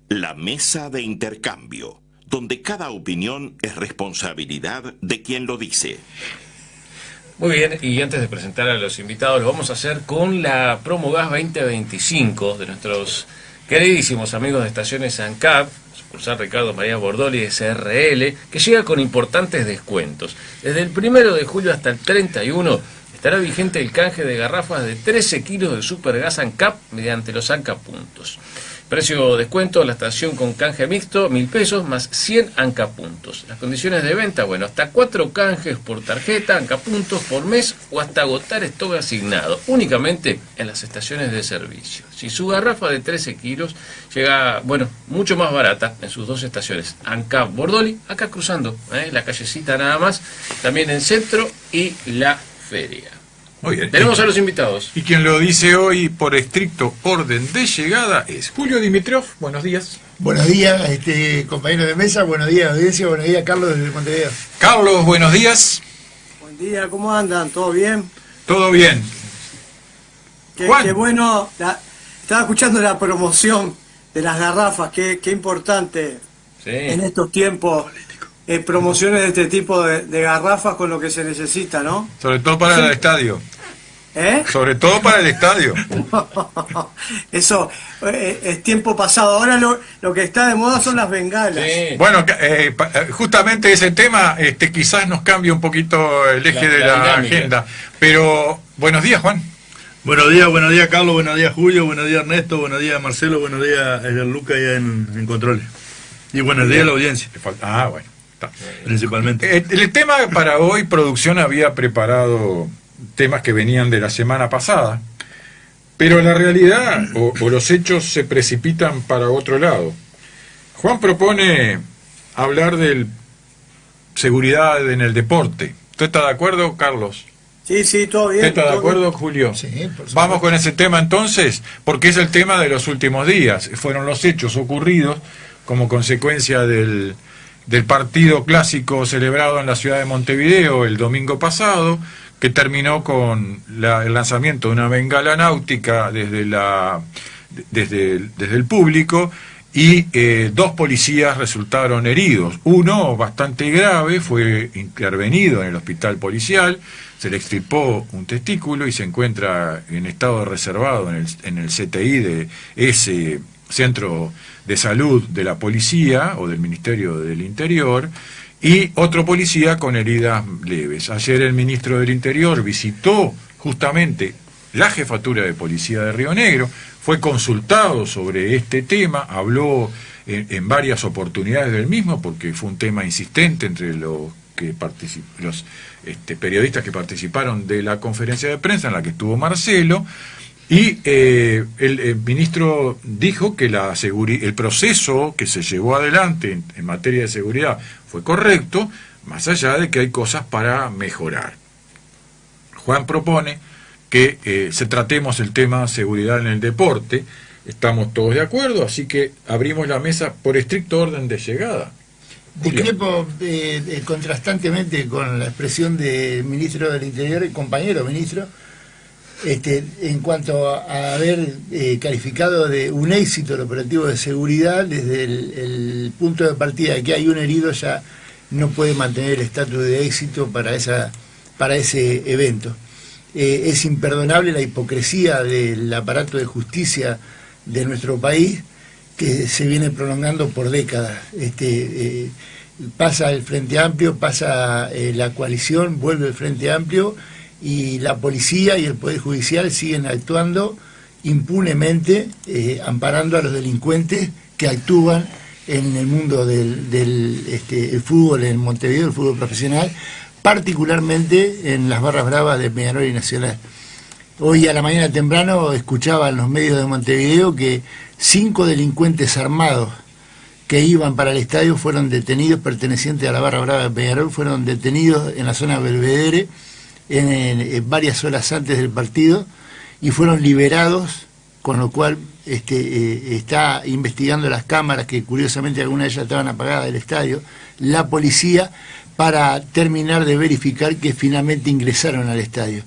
La mesa de intercambio, donde cada opinión es responsabilidad de quien lo dice. Muy bien, y antes de presentar a los invitados, lo vamos a hacer con la Promogas 2025 de nuestros queridísimos amigos de Estaciones ANCAP, sucursal Ricardo María Bordoli de SRL, que llega con importantes descuentos. Desde el 1 de julio hasta el 31 estará vigente el canje de garrafas de 13 kilos de Supergas ANCAP mediante los ANCAP puntos. Precio descuento, la estación con canje mixto, 1.000 pesos más 100 ANCAP puntos. Las condiciones de venta, bueno, hasta 4 canjes por tarjeta, ANCAP puntos por mes o hasta agotar stock asignado, únicamente en las estaciones de servicio. Si su garrafa de 13 kilos llega, bueno, mucho más barata en sus dos estaciones, ANCAP Bordoli, acá cruzando, la callecita nada más, también en Centro y La Feria. Muy bien. Tenemos a los invitados. Y quien lo dice hoy por estricto orden de llegada es Julio Dimitrov. Buenos días. Buenos días, compañeros de mesa, buenos días, audiencia, buenos días, Carlos desde Montevideo. Carlos, buenos días. Buen día, ¿cómo andan? ¿Todo bien? Todo bien. Qué bueno, estaba escuchando la promoción de las garrafas, qué importante en estos tiempos. Promociones de este tipo de garrafas con lo que se necesita, ¿no? Sobre todo para el estadio. Sobre todo para el estadio. Eso es tiempo pasado. Ahora lo que está de moda son las bengalas. Sí. Bueno, justamente ese tema quizás nos cambie un poquito el eje de la agenda. Pero, buenos días, Juan. Buenos días, Carlos, buenos días, Julio, buenos días, Ernesto, buenos días, Marcelo, buenos días, Luca, allá en Controles. Y buenos días a la audiencia. Bueno. Principalmente. El tema para hoy, producción había preparado temas que venían de la semana pasada, pero la realidad o los hechos se precipitan para otro lado. Juan propone hablar de seguridad en el deporte. ¿Usted está de acuerdo, Carlos? Sí, todo bien. ¿Usted está de acuerdo, Julio? Sí, por supuesto. Vamos con ese tema entonces, porque es el tema de los últimos días. Fueron los hechos ocurridos como consecuencia del partido clásico celebrado en la ciudad de Montevideo el domingo pasado, que terminó con el lanzamiento de una bengala náutica desde el público, y 2 policías resultaron heridos. Uno, bastante grave, fue intervenido en el hospital policial, se le extirpó un testículo y se encuentra en estado reservado en el CTI de ese Centro de Salud de la Policía o del Ministerio del Interior, y otro policía con heridas leves. Ayer el ministro del Interior visitó justamente la jefatura de policía de Río Negro, fue consultado sobre este tema, habló en varias oportunidades del mismo, porque fue un tema insistente entre los periodistas que participaron de la conferencia de prensa en la que estuvo Marcelo. Y el ministro dijo que el proceso que se llevó adelante en materia de seguridad fue correcto, más allá de que hay cosas para mejorar. Juan propone que tratemos el tema seguridad en el deporte. Estamos todos de acuerdo, así que abrimos la mesa por estricto orden de llegada. Discrepo contrastantemente con la expresión del ministro del Interior, el compañero ministro, en cuanto a haber calificado de un éxito el operativo de seguridad. Desde el punto de partida de que hay un herido, ya no puede mantener el estatus de éxito para ese evento. Es imperdonable la hipocresía del aparato de justicia de nuestro país, que se viene prolongando por décadas. Pasa el Frente Amplio, pasa la coalición, vuelve el Frente Amplio, y la policía y el Poder Judicial siguen actuando impunemente, amparando a los delincuentes que actúan en el mundo del fútbol en Montevideo, el fútbol profesional, particularmente en las barras bravas de Peñarol y Nacional. Hoy a la mañana temprano escuchaba en los medios de Montevideo que 5 delincuentes armados que iban para el estadio fueron detenidos, pertenecientes a la barra brava de Peñarol, fueron detenidos en la zona Belvedere en varias horas antes del partido y fueron liberados, con lo cual está investigando las cámaras, que curiosamente algunas de ellas estaban apagadas del estadio, la policía, para terminar de verificar que finalmente ingresaron al estadio.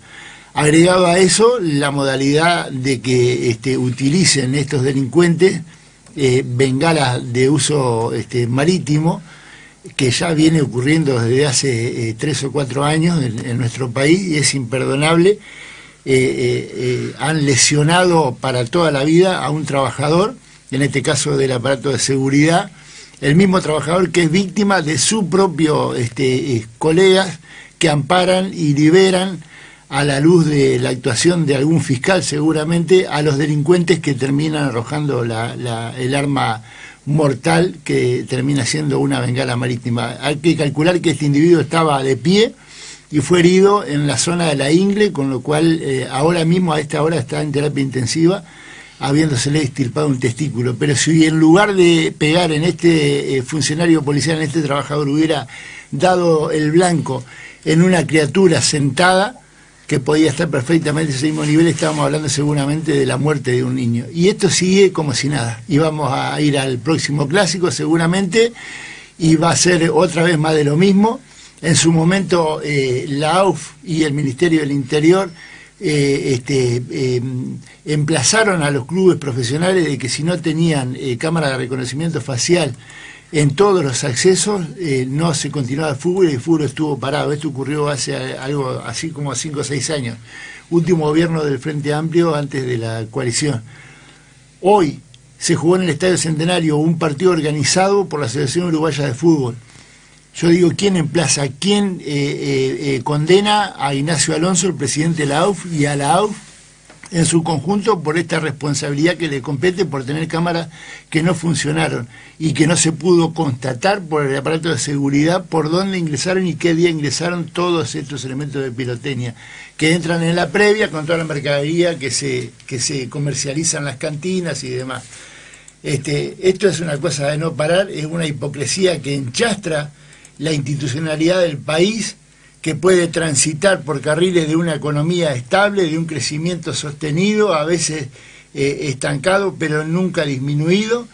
Agregado a eso, la modalidad de que utilicen estos delincuentes bengalas de uso marítimo, que ya viene ocurriendo desde hace 3 o 4 años en nuestro país, y es imperdonable. Han lesionado para toda la vida a un trabajador, en este caso del aparato de seguridad, el mismo trabajador que es víctima de sus propios colegas que amparan y liberan, a la luz de la actuación de algún fiscal seguramente, a los delincuentes que terminan arrojando el arma mortal que termina siendo una bengala marítima. Hay que calcular que este individuo estaba de pie y fue herido en la zona de la ingle, con lo cual ahora mismo a esta hora está en terapia intensiva, habiéndosele extirpado un testículo. Pero si en lugar de pegar en este funcionario policial, en este trabajador, hubiera dado el blanco en una criatura sentada, que podía estar perfectamente a ese mismo nivel, estábamos hablando seguramente de la muerte de un niño. Y esto sigue como si nada. Y vamos a ir al próximo clásico seguramente, y va a ser otra vez más de lo mismo. En su momento la AUF y el Ministerio del Interior emplazaron a los clubes profesionales de que si no tenían cámara de reconocimiento facial en todos los accesos, no se continuaba el fútbol, y el fútbol estuvo parado. Esto ocurrió hace algo así como 5 o 6 años. Último gobierno del Frente Amplio antes de la coalición. Hoy se jugó en el Estadio Centenario un partido organizado por la Asociación Uruguaya de Fútbol. Yo digo, ¿quién emplaza? ¿Quién condena a Ignacio Alonso, el presidente de la AUF, y a la AUF en su conjunto por esta responsabilidad que le compete por tener cámaras que no funcionaron y que no se pudo constatar por el aparato de seguridad por dónde ingresaron y qué día ingresaron todos estos elementos de pirotecnia que entran en la previa con toda la mercadería que se comercializa en las cantinas y demás? Esto es una cosa de no parar, es una hipocresía que enchastra la institucionalidad del país, que puede transitar por carriles de una economía estable, de un crecimiento sostenido, a veces estancado, pero nunca disminuido,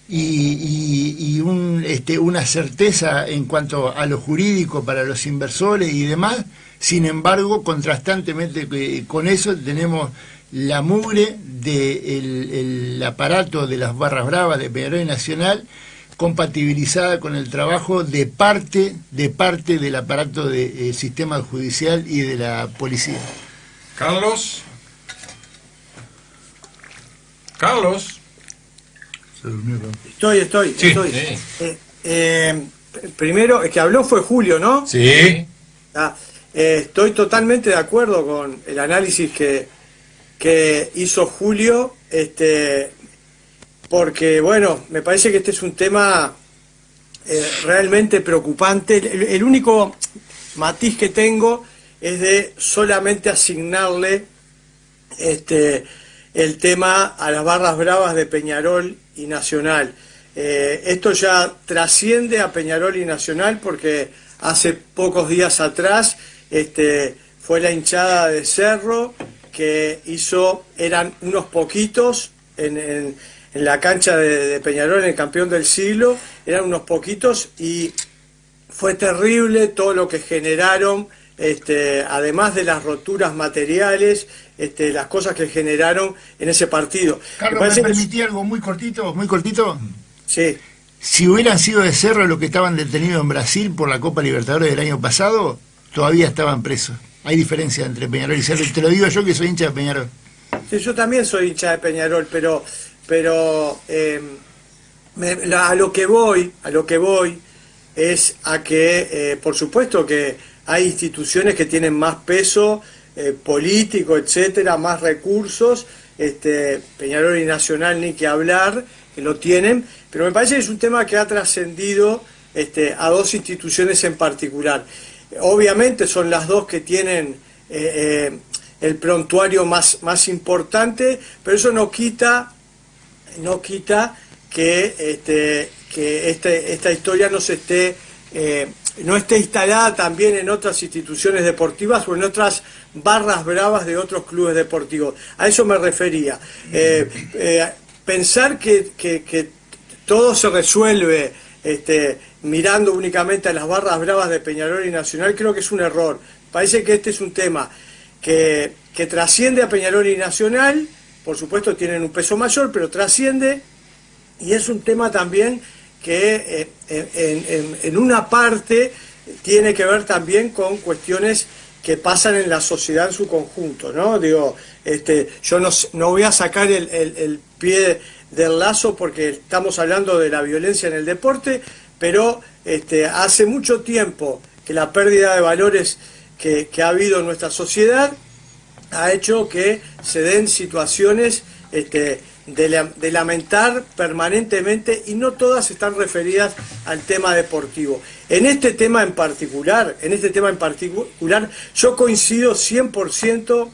y una certeza en cuanto a lo jurídico para los inversores y demás. Sin embargo, contrastantemente con eso tenemos la mugre del aparato de las barras bravas de Peñarol y Nacional, compatibilizada con el trabajo de parte del aparato del sistema judicial y de la policía. Carlos. Estoy. Sí. Primero, el que habló fue Julio, ¿no? Sí. Estoy totalmente de acuerdo con el análisis que hizo Julio, porque, bueno, me parece que este es un tema realmente preocupante. El único matiz que tengo es de solamente asignarle el tema a las barras bravas de Peñarol y Nacional. Esto ya trasciende a Peñarol y Nacional, porque hace pocos días atrás fue la hinchada de Cerro que eran unos poquitos en la cancha de Peñarol, en el campeón del siglo, eran unos poquitos, y fue terrible todo lo que generaron, además de las roturas materiales, las cosas que generaron en ese partido. Carlos, ¿me permití algo muy cortito? Sí. Si hubieran sido de Cerro los que estaban detenidos en Brasil por la Copa Libertadores del año pasado, todavía estaban presos. Hay diferencia entre Peñarol y Cerro, y te lo digo yo, que soy hincha de Peñarol. Sí, yo también soy hincha de Peñarol, pero a lo que voy es a que, por supuesto que hay instituciones que tienen más peso político, etcétera, más recursos, Peñarol y Nacional ni que hablar, que lo tienen, pero me parece que es un tema que ha trascendido a dos instituciones en particular. Obviamente son las dos que tienen el prontuario más importante, pero eso no quita que esta historia no esté instalada también en otras instituciones deportivas o en otras barras bravas de otros clubes deportivos. A eso me refería. Pensar que todo se resuelve mirando únicamente a las barras bravas de Peñarol y Nacional, creo que es un error. Parece que este es un tema que trasciende a Peñarol y Nacional. Por supuesto tienen un peso mayor, pero trasciende y es un tema también que en una parte tiene que ver también con cuestiones que pasan en la sociedad en su conjunto, ¿no? Digo, yo no voy a sacar el pie del lazo porque estamos hablando de la violencia en el deporte, pero hace mucho tiempo que la pérdida de valores que ha habido en nuestra sociedad ha hecho que se den situaciones de lamentar permanentemente, y no todas están referidas al tema deportivo. En este tema en particular, yo coincido 100%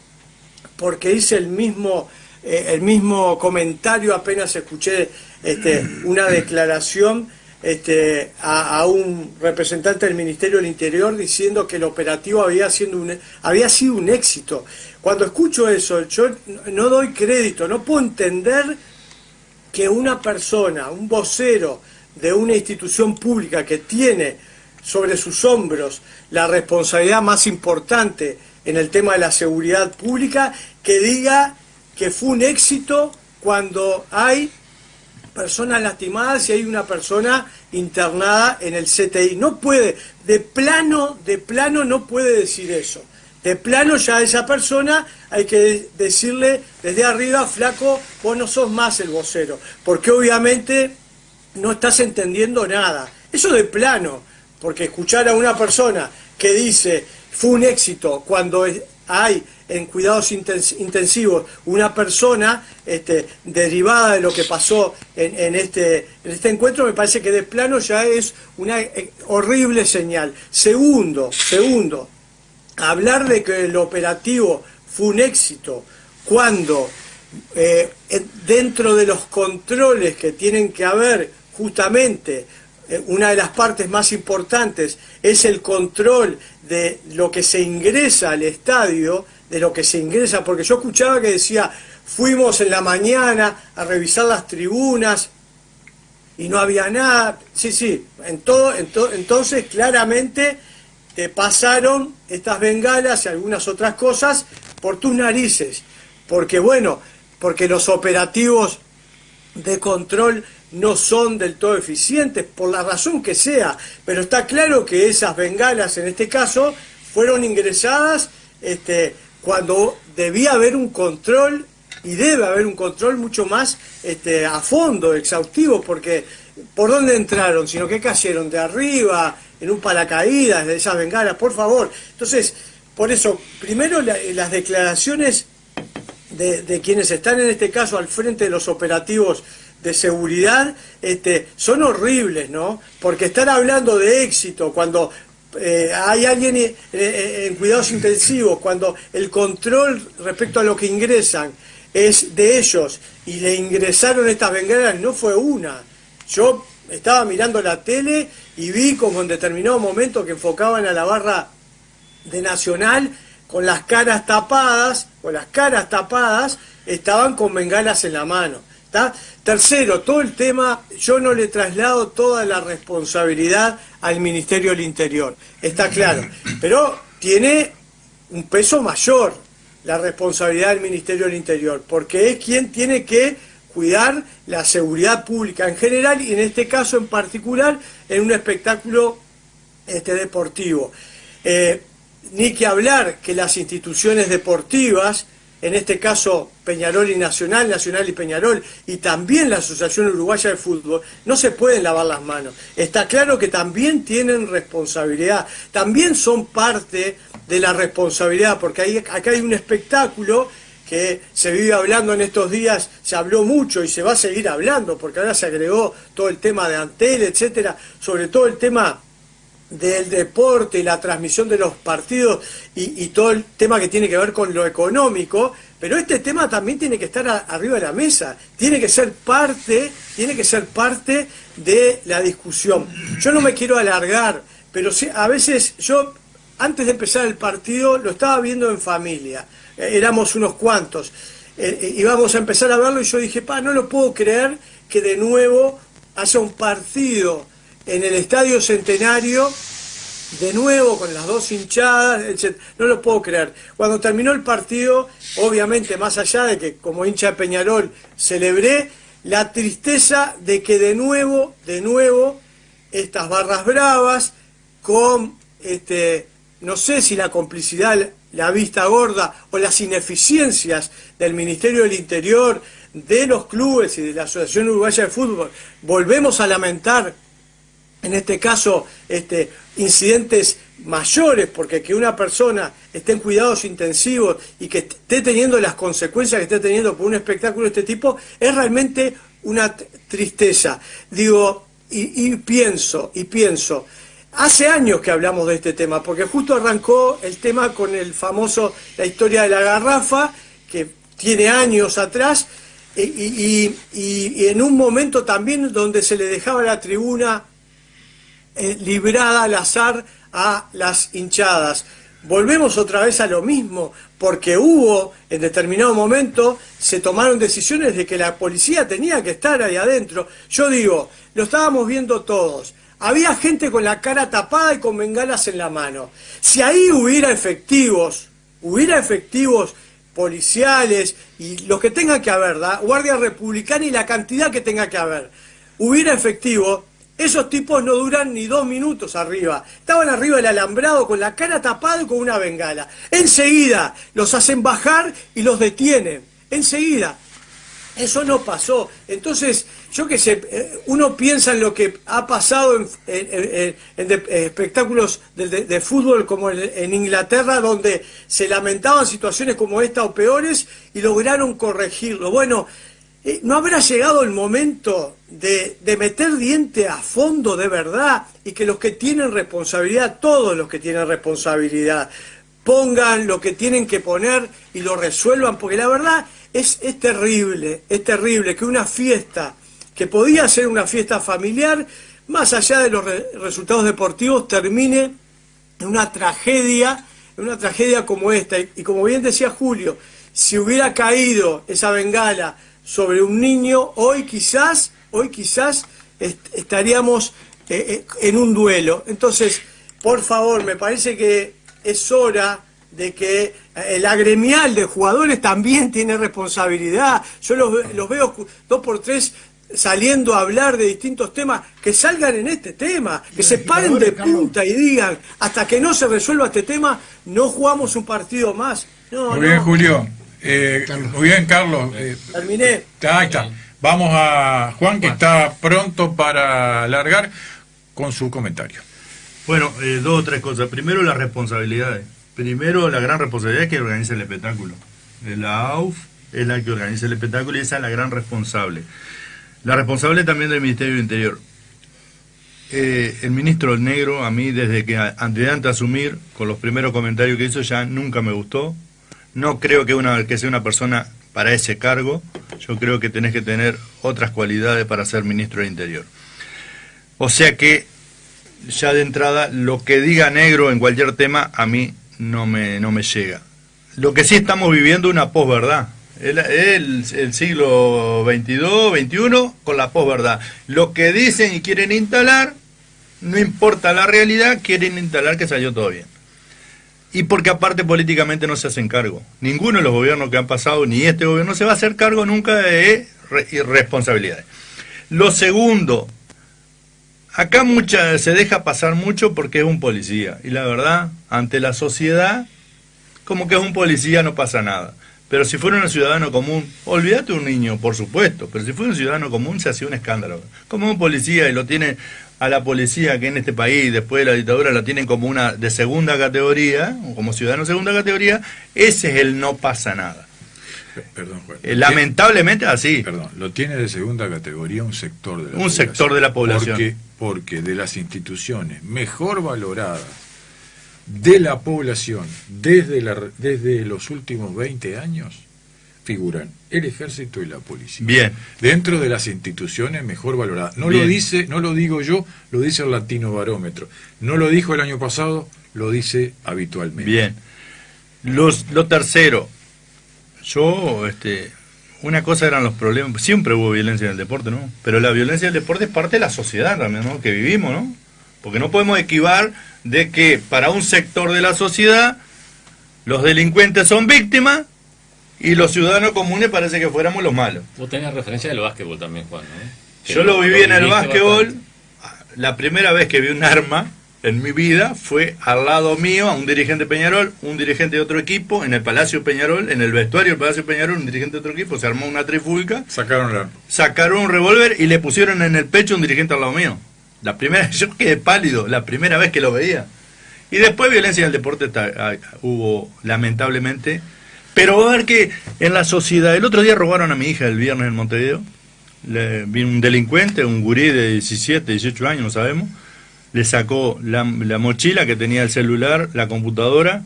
porque hice el mismo comentario apenas escuché una declaración a un representante del Ministerio del Interior diciendo que el operativo había sido un éxito. Cuando escucho eso, yo no doy crédito, no puedo entender que una persona, un vocero de una institución pública que tiene sobre sus hombros la responsabilidad más importante en el tema de la seguridad pública, que diga que fue un éxito cuando hay personas lastimadas y hay una persona internada en el CTI. No puede, de plano no puede decir eso. De plano ya a esa persona hay que decirle desde arriba: flaco, vos no sos más el vocero, porque obviamente no estás entendiendo nada. Eso de plano, porque escuchar a una persona que dice fue un éxito cuando hay en cuidados intensivos una persona derivada de lo que pasó en este encuentro, me parece que de plano ya es una horrible señal. Segundo, hablar de que el operativo fue un éxito cuando dentro de los controles que tienen que haber, justamente una de las partes más importantes es el control de lo que se ingresa al estadio, porque yo escuchaba que decía: fuimos en la mañana a revisar las tribunas y no había nada. Sí, entonces claramente te pasaron estas bengalas y algunas otras cosas por tus narices, porque los operativos de control no son del todo eficientes, por la razón que sea, pero está claro que esas bengalas en este caso fueron ingresadas cuando debía haber un control, y debe haber un control mucho más a fondo, exhaustivo, porque ¿por dónde entraron? Sino que cayeron de arriba, en un paracaídas de esas bengalas, por favor. Entonces, por eso, primero las declaraciones de quienes están en este caso al frente de los operativos de seguridad son horribles, ¿no? Porque estar hablando de éxito cuando hay alguien en cuidados intensivos, cuando el control respecto a lo que ingresan es de ellos y le ingresaron estas bengalas, no fue una. Yo estaba mirando la tele y vi como en determinado momento que enfocaban a la barra de Nacional con las caras tapadas, estaban con bengalas en la mano. ¿Está? Tercero, todo el tema, yo no le traslado toda la responsabilidad al Ministerio del Interior, está claro, pero tiene un peso mayor la responsabilidad del Ministerio del Interior, porque es quien tiene que cuidar la seguridad pública en general y en este caso en particular en un espectáculo deportivo. Ni que hablar que las instituciones deportivas, en este caso Peñarol y Nacional, Nacional y Peñarol, y también la Asociación Uruguaya de Fútbol, no se pueden lavar las manos. Está claro que también tienen responsabilidad, también son parte de la responsabilidad, porque acá hay un espectáculo que se vive hablando en estos días, se habló mucho y se va a seguir hablando, porque ahora se agregó todo el tema de Antel, etcétera, sobre todo el tema del deporte y la transmisión de los partidos y todo el tema que tiene que ver con lo económico, pero este tema también tiene que estar arriba de la mesa, tiene que ser parte de la discusión. Yo no me quiero alargar, pero sí, a veces yo, antes de empezar el partido, lo estaba viendo en familia, éramos unos cuantos, íbamos a empezar a verlo y yo dije, no lo puedo creer que de nuevo haya un partido en el Estadio Centenario, de nuevo con las dos hinchadas, etc. No lo puedo creer. Cuando terminó el partido, obviamente, más allá de que como hincha de Peñarol celebré, la tristeza de que de nuevo, estas barras bravas, con, no sé si la complicidad, la vista gorda o las ineficiencias del Ministerio del Interior, de los clubes y de la Asociación Uruguaya de Fútbol, volvemos a lamentar, en este caso, incidentes mayores, porque que una persona esté en cuidados intensivos y que esté teniendo las consecuencias que esté teniendo por un espectáculo de este tipo, es realmente una tristeza. Digo, y pienso, hace años que hablamos de este tema, porque justo arrancó el tema con el famoso, la historia de la garrafa, que tiene años atrás, y en un momento también donde se le dejaba la tribuna librada al azar a las hinchadas. Volvemos otra vez a lo mismo, porque en determinado momento, se tomaron decisiones de que la policía tenía que estar ahí adentro. Yo digo, lo estábamos viendo todos. Había gente con la cara tapada y con bengalas en la mano. Si ahí hubiera efectivos policiales y los que tenga que haber, Guardia Republicana y la cantidad que tenga que haber, hubiera efectivo, esos tipos no duran ni 2 minutos arriba. Estaban arriba del alambrado con la cara tapada y con una bengala. Enseguida los hacen bajar y los detienen. Enseguida. Eso no pasó. Entonces, yo qué sé, uno piensa en lo que ha pasado en espectáculos de fútbol como en Inglaterra, donde se lamentaban situaciones como esta o peores y lograron corregirlo. Bueno, ¿no habrá llegado el momento de meter diente a fondo de verdad y que los que tienen responsabilidad, todos los que tienen responsabilidad, pongan lo que tienen que poner y lo resuelvan? Porque la verdad es terrible que una fiesta que podía ser una fiesta familiar, más allá de los resultados deportivos, termine en una tragedia como esta. Y como bien decía Julio, si hubiera caído esa bengala sobre un niño, hoy quizás estaríamos en un duelo. Entonces, por favor, me parece que es hora de que el agremial de jugadores también tiene responsabilidad. Yo los veo 2 por 3 saliendo a hablar de distintos temas, que salgan en este tema, que se paren de punta y digan, hasta que no se resuelva este tema, no jugamos un partido más. Muy bien, Julio. Muy bien, Carlos. Terminé. Ahí está. Vamos a Juan, que está pronto para largar con su comentario. Bueno, 2 o 3 cosas. Primero, las responsabilidades. Primero, la gran responsabilidad es que organiza el espectáculo. La AUF es la que organiza el espectáculo y esa es la gran responsable. La responsable también del Ministerio del Interior. El ministro Negro, a mí, desde que antes de asumir, con los primeros comentarios que hizo, ya nunca me gustó. No creo que sea una persona para ese cargo. Yo creo que tenés que tener otras cualidades para ser ministro del Interior. O sea que, ya de entrada, lo que diga Negro en cualquier tema, a mí no me llega. Lo que sí estamos viviendo una posverdad. El siglo XXII, XXI, con la posverdad. Lo que dicen y quieren instalar, no importa la realidad, quieren instalar que salió todo bien. Y porque aparte políticamente no se hacen cargo. Ninguno de los gobiernos que han pasado, ni este gobierno, se va a hacer cargo nunca de irresponsabilidades. Lo segundo, acá se deja pasar mucho porque es un policía. Y la verdad, ante la sociedad, como que es un policía, no pasa nada. Pero si fuera un ciudadano común, olvídate un niño, por supuesto, pero si fuera un ciudadano común se hacía un escándalo. Como un policía, y lo tiene a la policía que en este país, después de la dictadura, la tienen como una de segunda categoría, o como ciudadano de segunda categoría, ese es el no pasa nada. Perdón, Juan. Lamentablemente así. Perdón, lo tiene de segunda categoría un sector de la población. Un sector de la población. Porque de las instituciones mejor valoradas de la población desde los últimos 20 años figuran el ejército y la policía. Bien. Dentro de las instituciones mejor valoradas. No lo digo yo, lo dice el Latino Barómetro. No lo dijo el año pasado, lo dice habitualmente. Bien. Lo tercero, una cosa eran los problemas, siempre hubo violencia en el deporte, ¿no? Pero la violencia del deporte es parte de la sociedad también, ¿no? Que vivimos, ¿no? Porque no podemos esquivar de que para un sector de la sociedad los delincuentes son víctimas y los ciudadanos comunes parece que fuéramos los malos. Vos tenés referencia del básquetbol también, Juan, ¿no? Yo lo viví en el básquetbol. La primera vez que vi un arma en mi vida fue al lado mío, a un dirigente de Peñarol, un dirigente de otro equipo, en el Palacio Peñarol, en el vestuario del Palacio Peñarol, un dirigente de otro equipo, se armó una trifulca, sacaron un revólver y le pusieron en el pecho a un dirigente al lado mío. La primera, yo quedé pálido, la primera vez que lo veía. Y después violencia en el deporte hubo, lamentablemente, pero va a ver que en la sociedad, el otro día robaron a mi hija el viernes en Montevideo, vi un delincuente, un gurí de 17, 18 años, no sabemos, le sacó la mochila que tenía el celular, la computadora,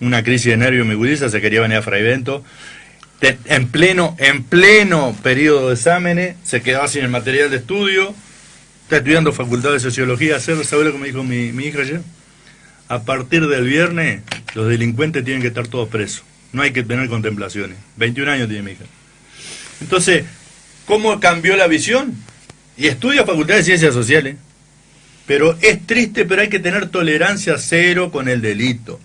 una crisis de nervios me gudiza, se quería venir a Fraivento, en pleno periodo de exámenes, se quedaba sin el material de estudio, está estudiando facultad de sociología, ¿sabes lo que me dijo mi hija ayer? A partir del viernes, los delincuentes tienen que estar todos presos, no hay que tener contemplaciones, 21 años tiene mi hija. Entonces, ¿cómo cambió la visión? Y estudia facultad de ciencias sociales. Pero es triste, pero hay que tener tolerancia cero con el delito.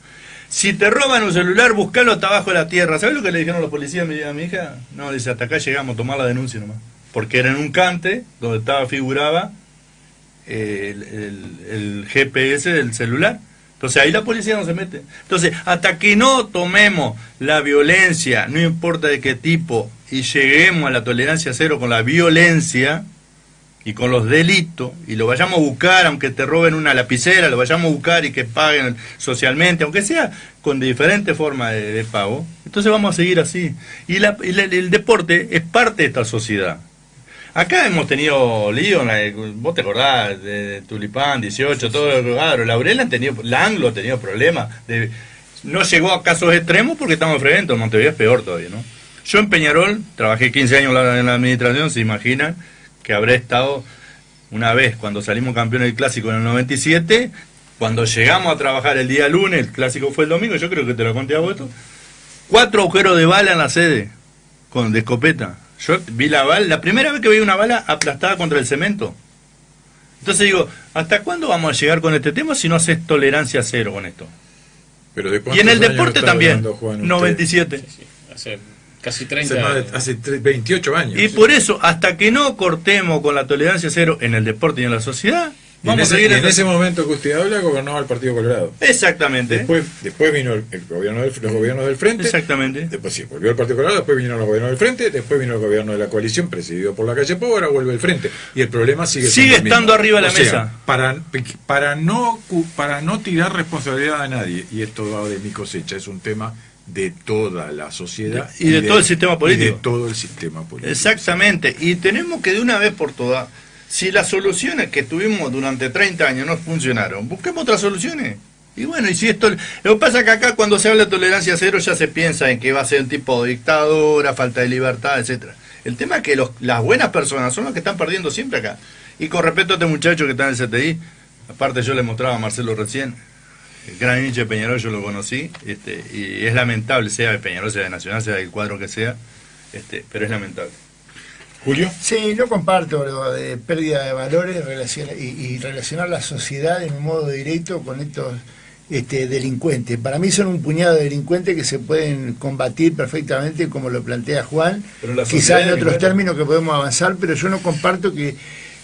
Si te roban un celular, buscalo hasta abajo de la tierra. ¿Sabes lo que le dijeron los policías a mi hija? No, dice, hasta acá llegamos, tomar la denuncia nomás. Porque era en un cante donde figuraba el GPS del celular. Entonces ahí la policía no se mete. Entonces, hasta que no tomemos la violencia, no importa de qué tipo, y lleguemos a la tolerancia cero con la violencia y con los delitos, y lo vayamos a buscar, aunque te roben una lapicera, lo vayamos a buscar y que paguen socialmente, aunque sea con diferentes formas de pago, entonces vamos a seguir así. Y el deporte es parte de esta sociedad. Acá hemos tenido lío, vos te acordás de Tulipán, 18, todo lo que Laurel la Anglo ha tenido problemas, no llegó a casos extremos porque estamos en Fraivento, en Montevideo es peor todavía, ¿no? Yo en Peñarol, trabajé 15 años en la administración, se imaginan que habré estado una vez cuando salimos campeones del Clásico en el 97, cuando llegamos a trabajar el día lunes, el Clásico fue el domingo, yo creo que te lo conté a vos esto, 4 agujeros de bala en la sede, de escopeta. Yo vi la bala, la primera vez que vi una bala aplastada contra el cemento. Entonces digo, ¿hasta cuándo vamos a llegar con este tema si no haces tolerancia cero con esto? Pero ¿de y en el deporte también, hablando, Juan, 97. Sí, hace casi 30 años. Hace 28 años. Y por eso, hasta que no cortemos con la tolerancia cero en el deporte y en la sociedad, vamos a seguir en ese momento que usted habla, gobernaba el Partido Colorado. Exactamente. Después vino los gobiernos del Frente. Exactamente. Después sí, volvió el Partido Colorado, después vinieron los gobiernos del Frente, después vino el gobierno de la coalición presidido por la Calle Pou, ahora vuelve el Frente. Y el problema sigue estando arriba de la mesa. Para no tirar responsabilidad a nadie, y esto va de mi cosecha, es un tema de toda la sociedad y de todo el sistema político. Y de todo el sistema político. Exactamente. Y tenemos que de una vez por todas, si las soluciones que tuvimos durante 30 años no funcionaron, busquemos otras soluciones. Y bueno, y si esto... Lo que pasa es que acá cuando se habla de tolerancia cero ya se piensa en que va a ser un tipo de dictadura, falta de libertad, etcétera. El tema es que las buenas personas son los que están perdiendo siempre acá. Y con respecto a este muchacho que está en el CTI, aparte yo le mostraba a Marcelo recién, el gran hincha de Peñarol, yo lo conocí, y es lamentable, sea de Peñarol, sea de Nacional, sea del cuadro que sea, pero es lamentable. Julio. Sí, no comparto lo de pérdida de valores y relacionar la sociedad en un modo directo con estos delincuentes. Para mí son un puñado de delincuentes que se pueden combatir perfectamente como lo plantea Juan, quizá en otros términos que podemos avanzar, pero yo no comparto que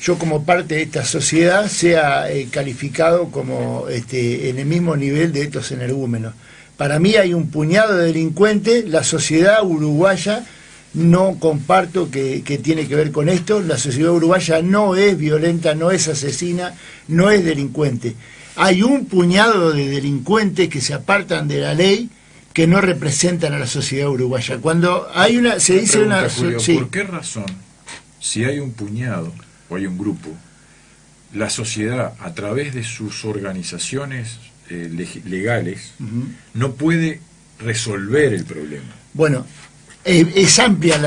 yo como parte de esta sociedad sea calificado como en el mismo nivel de estos energúmenos. Para mí hay un puñado de delincuentes, la sociedad uruguaya no comparto que tiene que ver con esto, la sociedad uruguaya no es violenta, no es asesina, no es delincuente. Hay un puñado de delincuentes que se apartan de la ley que no representan a la sociedad uruguaya. Cuando hay se dice Julio, ¿por qué razón, si hay un puñado o hay un grupo, la sociedad a través de sus organizaciones legales no puede resolver el problema? Bueno, es amplia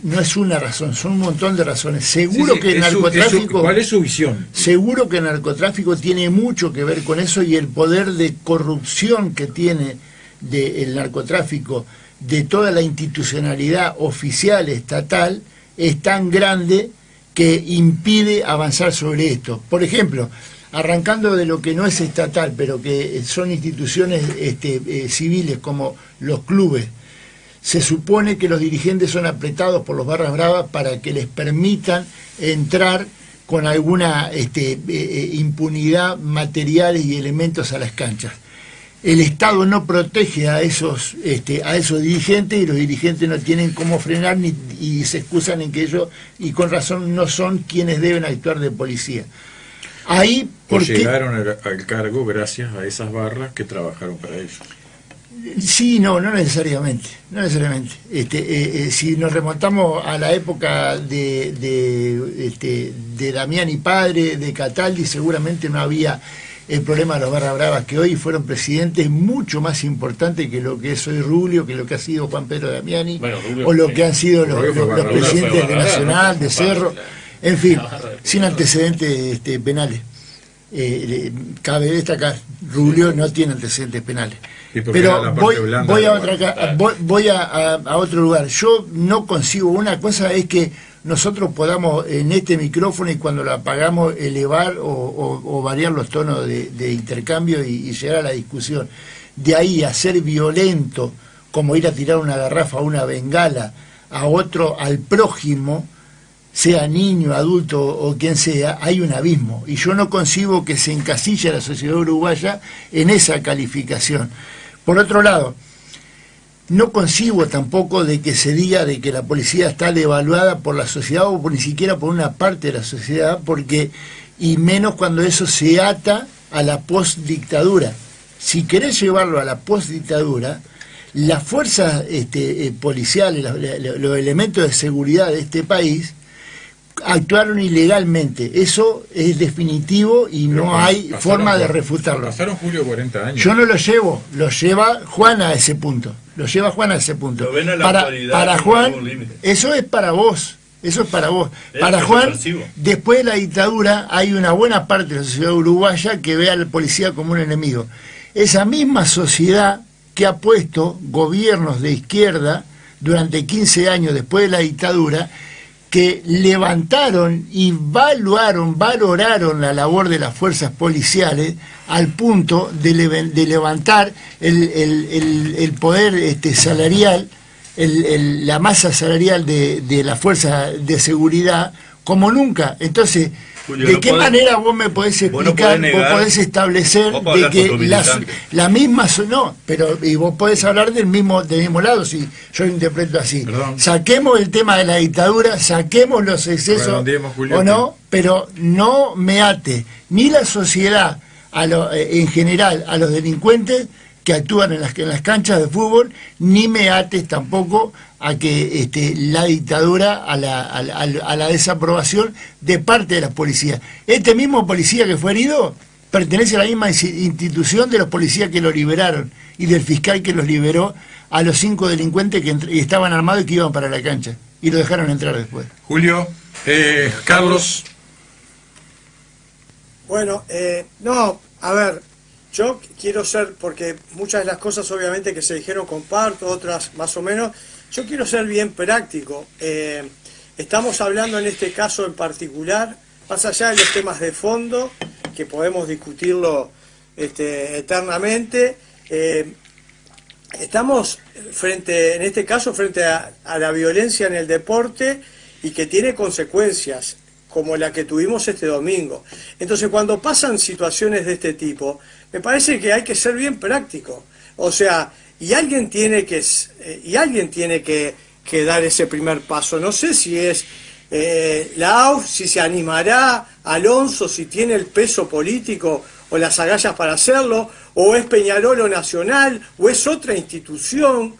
no es una razón, son un montón de razones. Seguro que el narcotráfico... ¿Cuál es su visión? Seguro que el narcotráfico tiene mucho que ver con eso, y el poder de corrupción que tiene el narcotráfico de toda la institucionalidad oficial estatal es tan grande que impide avanzar sobre esto. Por ejemplo, arrancando de lo que no es estatal, pero que son instituciones civiles como los clubes. se supone que los dirigentes son apretados por los barras bravas para que les permitan entrar con alguna impunidad, materiales y elementos a las canchas. El Estado no protege a esos dirigentes, y los dirigentes no tienen cómo frenar y se excusan en que ellos, y con razón, no son quienes deben actuar de policía. Ahí llegaron al cargo gracias a esas barras que trabajaron para ellos. Sí, no necesariamente. Si nos remontamos a la época de Damiani padre, de Cataldi, seguramente no había el problema de los barra bravas, que hoy fueron presidentes mucho más importantes que lo que es hoy Rubio, que lo que ha sido Juan Pedro Damiani, o lo que han sido los presidentes de Nacional, de Cerro, en fin, sin antecedentes penales. Cabe destacar, Rubio no tiene antecedentes penales. Pero voy a otro lugar. Yo no consigo, una cosa es que nosotros podamos en este micrófono, y cuando lo apagamos, elevar o variar los tonos de intercambio y llegar a la discusión. De ahí a ser violento, como ir a tirar una garrafa, una bengala a otro, al prójimo, sea niño, adulto o quien sea, hay un abismo. Y yo no concibo que se encasille la sociedad uruguaya en esa calificación. Por otro lado, no concibo tampoco de que se diga de que la policía está devaluada por la sociedad, o ni siquiera por una parte de la sociedad, porque, y menos cuando eso se ata a la postdictadura. Si querés llevarlo a la postdictadura, las fuerzas policiales, los elementos de seguridad de este país actuaron ilegalmente. Eso es definitivo y no hay forma de refutarlo. Pasaron, Julio, 40 años. Yo no lo llevo, lo lleva Juan a ese punto. Lo ven a la para Juan, eso es para vos. Para Juan, después de la dictadura, hay una buena parte de la sociedad uruguaya que ve a la policía como un enemigo. Esa misma sociedad que ha puesto gobiernos de izquierda durante 15 años después de la dictadura, que levantaron y valoraron la labor de las fuerzas policiales al punto de levantar el poder salarial, la masa salarial de la fuerza de seguridad como nunca. Entonces, Julio, ¿de qué manera vos me podés explicar, vos podés establecer de que la misma... No, pero y vos podés hablar del mismo lado, si yo lo interpreto así. Perdón. Saquemos el tema de la dictadura, saquemos los excesos, Julio, o no, pero no me ate ni la sociedad en general a los delincuentes que actúan en las canchas de fútbol, ni me ates tampoco a que la dictadura, a la desaprobación de parte de las policías. Este mismo policía que fue herido pertenece a la misma institución de los policías que lo liberaron y del fiscal que los liberó a los 5 delincuentes que estaban armados y que iban para la cancha y lo dejaron entrar después. Julio, Carlos. Bueno, no, a ver, yo quiero ser, porque muchas de las cosas obviamente que se dijeron comparto, otras más o menos. Yo quiero ser bien práctico. Estamos hablando en este caso en particular, más allá de los temas de fondo, que podemos discutirlo eternamente, estamos en este caso frente a la violencia en el deporte y que tiene consecuencias, como la que tuvimos este domingo. Entonces, cuando pasan situaciones de este tipo, me parece que hay que ser bien práctico. O sea, y alguien tiene que dar ese primer paso. No sé si es la AUF, si se animará, Alonso, si tiene el peso político o las agallas para hacerlo, o es Peñarol o Nacional, o es otra institución.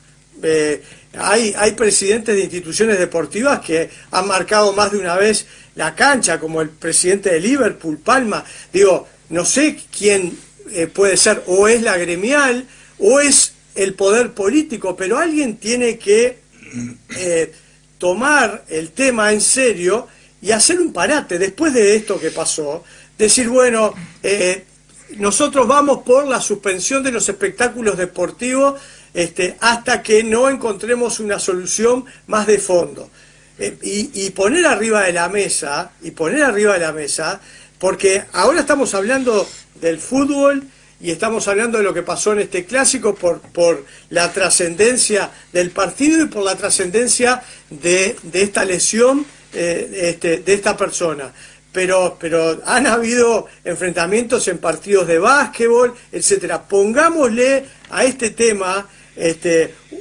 Hay presidentes de instituciones deportivas que han marcado más de una vez la cancha, como el presidente de Liverpool, Palma. Digo, no sé quién puede ser, o es la gremial, o es el poder político, pero alguien tiene que tomar el tema en serio y hacer un parate después de esto que pasó, decir, bueno, nosotros vamos por la suspensión de los espectáculos deportivos hasta que no encontremos una solución más de fondo. Y poner arriba de la mesa, porque ahora estamos hablando del fútbol y estamos hablando de lo que pasó en este clásico por la trascendencia del partido y por la trascendencia de esta lesión de esta persona. Pero han habido enfrentamientos en partidos de básquetbol, etcétera. Pongámosle a este tema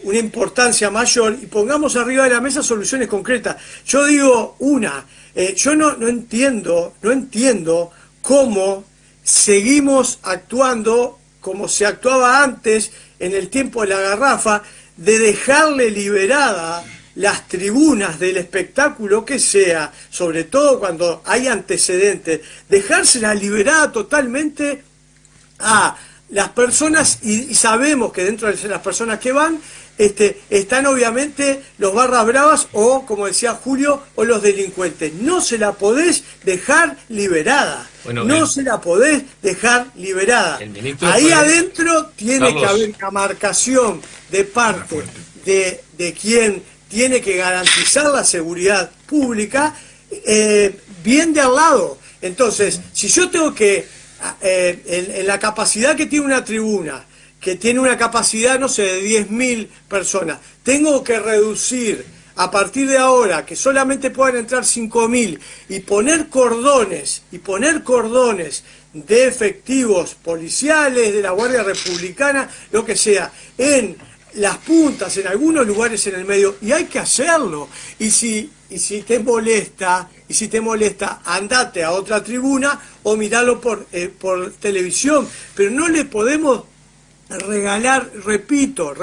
una importancia mayor y pongamos arriba de la mesa soluciones concretas. Yo digo yo no entiendo cómo seguimos actuando como se actuaba antes en el tiempo de la garrafa, de dejarle liberada las tribunas del espectáculo que sea, sobre todo cuando hay antecedentes, dejársela liberada totalmente a las personas, y sabemos que dentro de las personas que van están obviamente los barras bravas o, como decía Julio, o los delincuentes. No se la podés dejar liberada. Bueno, se la podés dejar liberada. Ahí adentro tiene que haber una marcación de parte de quien tiene que garantizar la seguridad pública, bien de al lado. Entonces, si yo tengo que, en la capacidad que tiene una tribuna, que tiene una capacidad, no sé, de 10.000 personas, tengo que reducir a partir de ahora que solamente puedan entrar 5.000 y poner cordones de efectivos policiales, de la Guardia Republicana, lo que sea, en las puntas, en algunos lugares en el medio, y hay que hacerlo. Y si te molesta, andate a otra tribuna o miralo por televisión, pero no le podemos regalar, repito,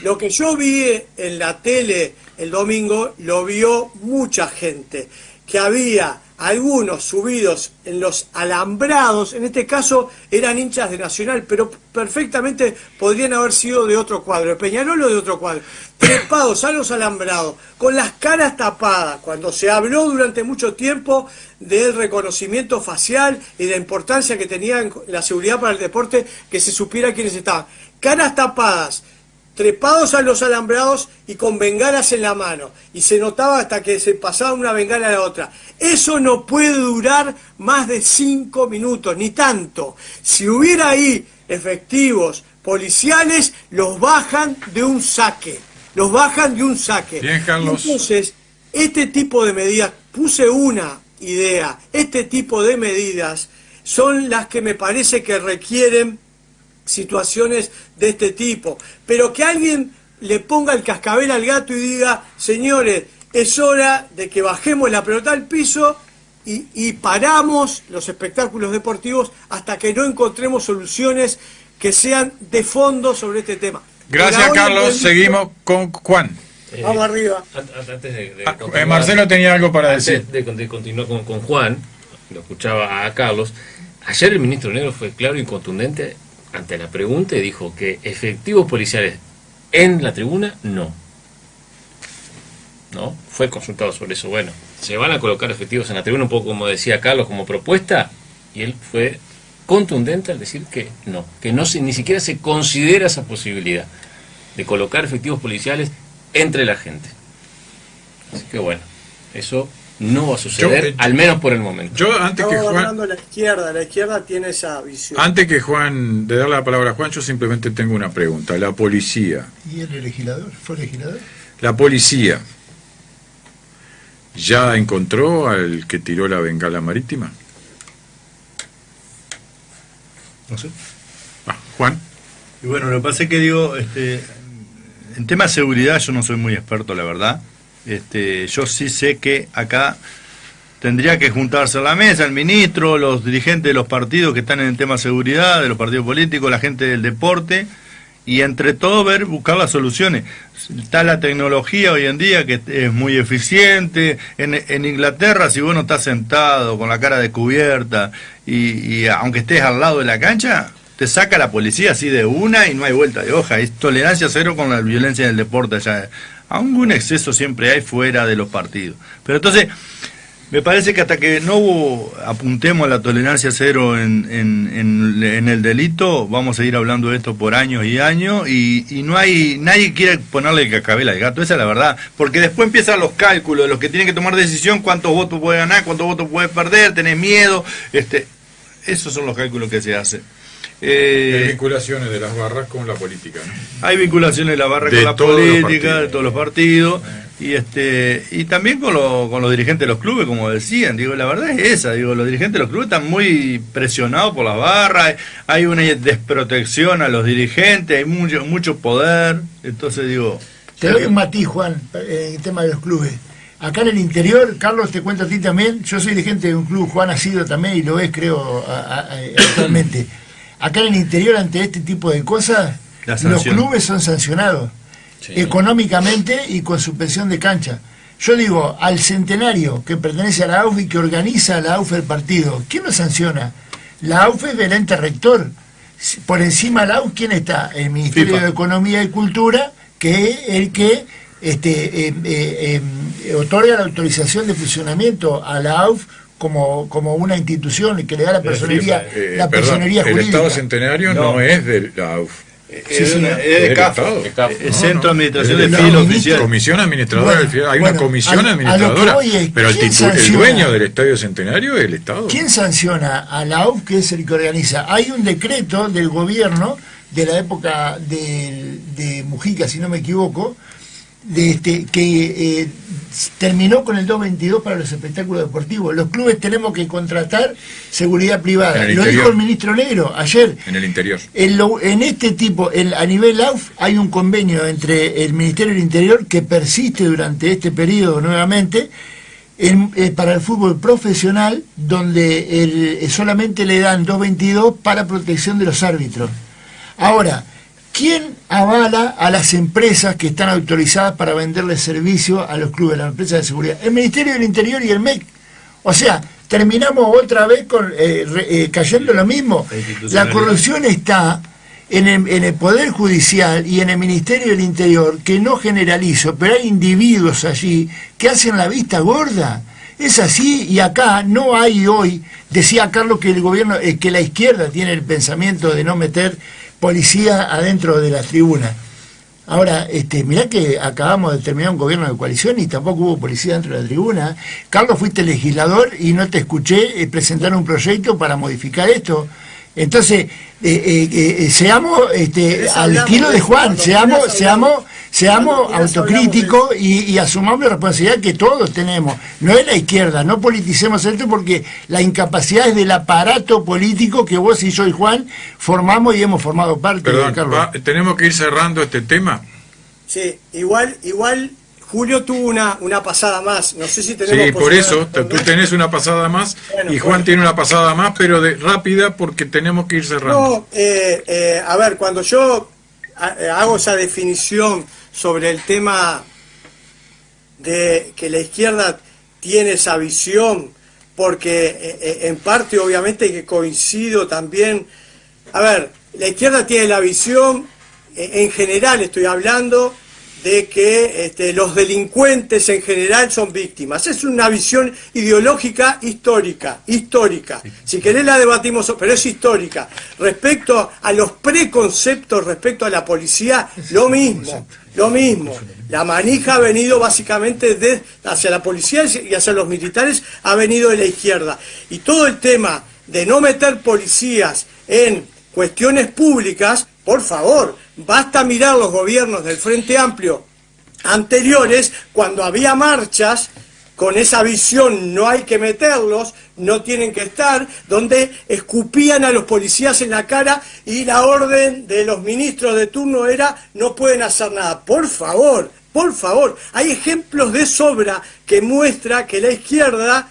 lo que yo vi en la tele el domingo, lo vio mucha gente, que había algunos subidos en los alambrados, en este caso eran hinchas de Nacional, pero perfectamente podrían haber sido de otro cuadro, de Peñarol o de otro cuadro, trepados a los alambrados, con las caras tapadas, cuando se habló durante mucho tiempo del reconocimiento facial y de la importancia que tenía en la seguridad para el deporte, que se supiera quiénes estaban. Caras tapadas, trepados a los alambrados y con bengalas en la mano, y se notaba hasta que se pasaba una bengala a la otra. Eso no puede durar más de 5 minutos, ni tanto. Si hubiera ahí efectivos policiales, los bajan de un saque. Bien, Carlos. Entonces, este tipo de medidas, puse una idea, este tipo de medidas son las que me parece que requieren situaciones de este tipo, pero que alguien le ponga el cascabel al gato y diga, señores, es hora de que bajemos la pelota al piso y paramos los espectáculos deportivos hasta que no encontremos soluciones que sean de fondo sobre este tema. Gracias, Carlos. Seguimos con Juan. Vamos arriba. Antes de Marcelo tenía algo para decir. De continuar con Juan, lo escuchaba a Carlos. Ayer el ministro Negro fue claro y contundente ante la pregunta y dijo que efectivos policiales en la tribuna no fue consultado sobre eso. Bueno, se van a colocar efectivos en la tribuna, un poco como decía Carlos, como propuesta, y él fue contundente al decir que no ni siquiera se considera esa posibilidad de colocar efectivos policiales entre la gente. Así que bueno, eso no va a suceder, al menos por el momento. Hablando de la izquierda tiene esa visión. Antes que Juan, de dar la palabra a Juan, yo simplemente tengo una pregunta. La policía. ¿Y el legislador? ¿Fue legislador? La policía ¿ya encontró al que tiró la bengala marítima? No sé. Juan. Y bueno, lo que pasa es que digo, en tema de seguridad yo no soy muy experto, la verdad. Yo sí sé que acá tendría que juntarse a la mesa el ministro, los dirigentes de los partidos que están en el tema de seguridad, de los partidos políticos, la gente del deporte, y entre todos buscar las soluciones. Está la tecnología hoy en día que es muy eficiente. En Inglaterra, si vos no estás sentado con la cara descubierta y aunque estés al lado de la cancha, te saca la policía así de una y no hay vuelta de hoja. Es tolerancia cero con la violencia del deporte allá. Algún exceso siempre hay fuera de los partidos. Pero entonces, me parece que hasta que no apuntemos a la tolerancia cero en el delito, vamos a seguir hablando de esto por años y años, y nadie quiere ponerle el cascabel al gato, esa es la verdad, porque después empiezan los cálculos de los que tienen que tomar decisión, cuántos votos puede ganar, cuántos votos puede perder, tenés miedo, esos son los cálculos que se hacen. Hay vinculaciones de las barras con la política, ¿no? Hay vinculaciones de la barra con la política, de todos los partidos, y también con los dirigentes de los clubes, como decían. Digo, la verdad es esa, digo, los dirigentes de los clubes están muy presionados por las barras, hay una desprotección a los dirigentes, hay mucho poder, entonces digo... Te doy un matiz, Juan, en el tema de los clubes. Acá en el interior, Carlos, te cuento a ti también, yo soy dirigente de un club, Juan ha sido también, y lo es, creo, actualmente. Acá en el interior, ante este tipo de cosas, los clubes son sancionados, sí, económicamente y con suspensión de cancha. Yo digo, al Centenario, que pertenece a la AUF y que organiza la AUF el partido, ¿quién lo sanciona? La AUF es del ente rector. Por encima de la AUF, ¿quién está? El Ministerio de Economía y Cultura, que es el que otorga la autorización de funcionamiento a la AUF como una institución que le da la personería, jurídica. El Estado Centenario no es de la AUF. Es de CAFO, el Centro de Administración de Filo Oficial. Comisión Administradora del Filo. Hay una comisión administradora, pero el dueño del Estadio Centenario es el Estado. ¿Quién sanciona a la AUF, que es el que organiza? Hay un decreto del gobierno de la época de Mujica, si no me equivoco, que terminó con el 222 para los espectáculos deportivos. Los clubes tenemos que contratar seguridad privada. Lo dijo el ministro Negro ayer. En el interior. En este tipo, a nivel AUF, hay un convenio entre el Ministerio del Interior que persiste durante este periodo nuevamente para el fútbol profesional, donde solamente le dan 222 para protección de los árbitros. Ahora, ¿quién avala a las empresas que están autorizadas para venderle servicio a los clubes, las empresas de seguridad? El Ministerio del Interior y el MEC. O sea, terminamos otra vez cayendo en lo mismo. La corrupción está en el Poder Judicial y en el Ministerio del Interior, que no generalizo, pero hay individuos allí que hacen la vista gorda. Es así, y acá no hay hoy, decía Carlos que el gobierno, que la izquierda tiene el pensamiento de no meter policía adentro de la tribuna. Ahora, mirá que acabamos de terminar un gobierno de coalición y tampoco hubo policía dentro de la tribuna. Carlos, fuiste legislador y no te escuché presentar un proyecto para modificar esto. Entonces, seamos al estilo de Juan, seamos autocríticos y asumamos la responsabilidad que todos tenemos. No es la izquierda, no politicemos esto, porque la incapacidad es del aparato político que vos y yo y Juan formamos y hemos formado parte. Perdón, Carlos. ¿Tenemos que ir cerrando este tema? Sí, igual Julio tuvo una pasada más, no sé si tenemos... Sí, por eso, tú tenés una pasada más, bueno, y Juan tiene una pasada más, pero rápida, porque tenemos que ir cerrando. No, a ver, cuando yo hago esa definición sobre el tema de que la izquierda tiene esa visión, porque en parte obviamente que coincido también, a ver, la izquierda tiene la visión, en general estoy hablando, de que los delincuentes en general son víctimas. Es una visión ideológica histórica. Si querés la debatimos, pero es histórica. Respecto a los preconceptos respecto a la policía, lo mismo. La manija ha venido básicamente hacia la policía y hacia los militares, ha venido de la izquierda. Y todo el tema de no meter policías en cuestiones públicas, por favor, basta mirar los gobiernos del Frente Amplio anteriores, cuando había marchas con esa visión, no hay que meterlos, no tienen que estar, donde escupían a los policías en la cara y la orden de los ministros de turno era no pueden hacer nada. Por favor, hay ejemplos de sobra que muestra que la izquierda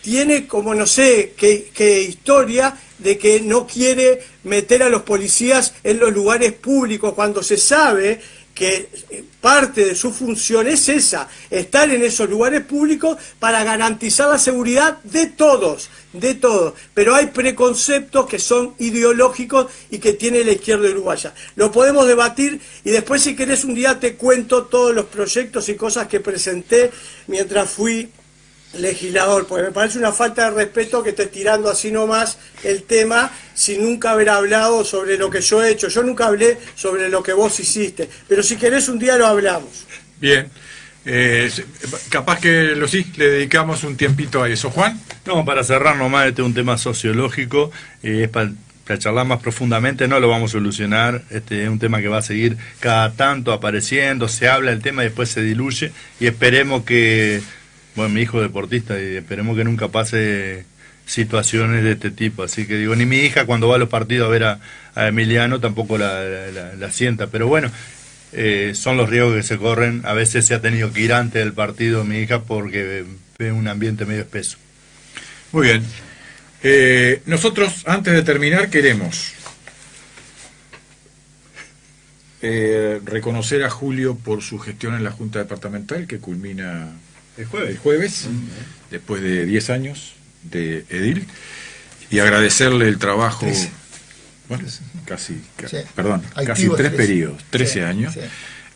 tiene como no sé qué historia de que no quiere meter a los policías en los lugares públicos, cuando se sabe que parte de su función es esa, estar en esos lugares públicos para garantizar la seguridad de todos, pero hay preconceptos que son ideológicos y que tiene la izquierda uruguaya. Lo podemos debatir y después, si querés, un día te cuento todos los proyectos y cosas que presenté mientras fui legislador, porque me parece una falta de respeto que estés tirando así nomás el tema sin nunca haber hablado sobre lo que yo he hecho. Yo nunca hablé sobre lo que vos hiciste, pero si querés un día lo hablamos. Bien, capaz que le dedicamos un tiempito a eso. Juan. No, para cerrar nomás, este es un tema sociológico, es para para charlar más profundamente, no lo vamos a solucionar. Es un tema que va a seguir cada tanto apareciendo, se habla del tema y después se diluye, y esperemos que, bueno, mi hijo es deportista, y esperemos que nunca pase situaciones de este tipo. Así que digo, ni mi hija cuando va a los partidos a ver a Emiliano tampoco la sienta, pero bueno, son los riesgos que se corren. A veces se ha tenido que ir antes del partido mi hija porque ve un ambiente medio espeso. Muy bien. Nosotros, antes de terminar, queremos reconocer a Julio por su gestión en la Junta Departamental, que culmina el jueves, después de 10 años de edil, y agradecerle el trabajo, bueno, casi 3 periodos, 13 años,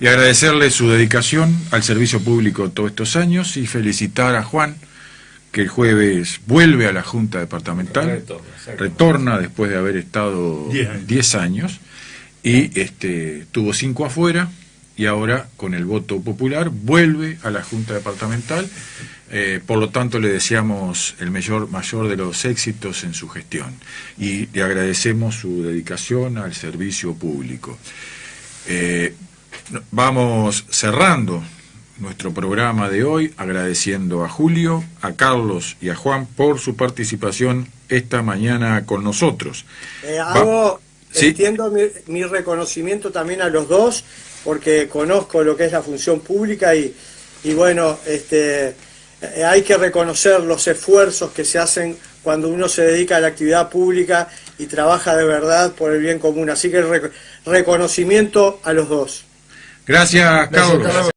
y agradecerle su dedicación al servicio público todos estos años, y felicitar a Juan, que el jueves vuelve a la Junta Departamental, retorna después de haber estado 10 años, y tuvo 5 afuera, y ahora con el voto popular vuelve a la Junta Departamental. Por lo tanto, le deseamos el mayor de los éxitos en su gestión, y le agradecemos su dedicación al servicio público. Vamos cerrando nuestro programa de hoy agradeciendo a Julio, a Carlos y a Juan por su participación esta mañana con nosotros. Extiendo mi reconocimiento también a los dos, porque conozco lo que es la función pública y bueno, hay que reconocer los esfuerzos que se hacen cuando uno se dedica a la actividad pública y trabaja de verdad por el bien común. Así que reconocimiento a los dos. Gracias, Carlos.